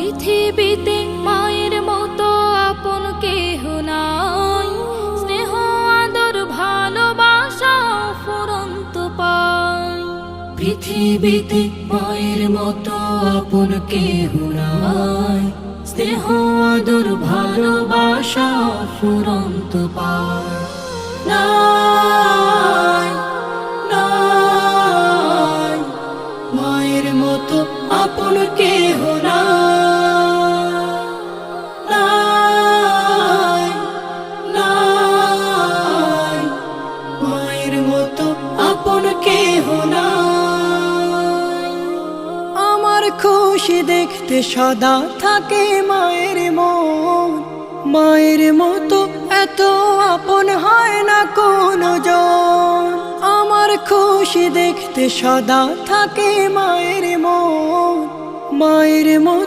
পৃথিবীতে মায়ের মতো আপন কেহ নাই, স্নেহ আদর ভালোবাসা ফুরন্ত পায়। পৃথিবীতে মায়ের মতো আপন কেহ নাই, স্নেহ আদর ভালোবাসা ফুরন্ত পায়। নাই নাই মায়ের মতো আপন কেহ নাই, নাই মায়ের মতো আপন কেহ নাই। আমার খুশি দেখতে সদা থাকে মায়ের মন, মায়ের মতো এত আপন হয় না কোনো জন। আমার খুশি দেখতে সদা থাকে মায়ের মন, মায়ের মতো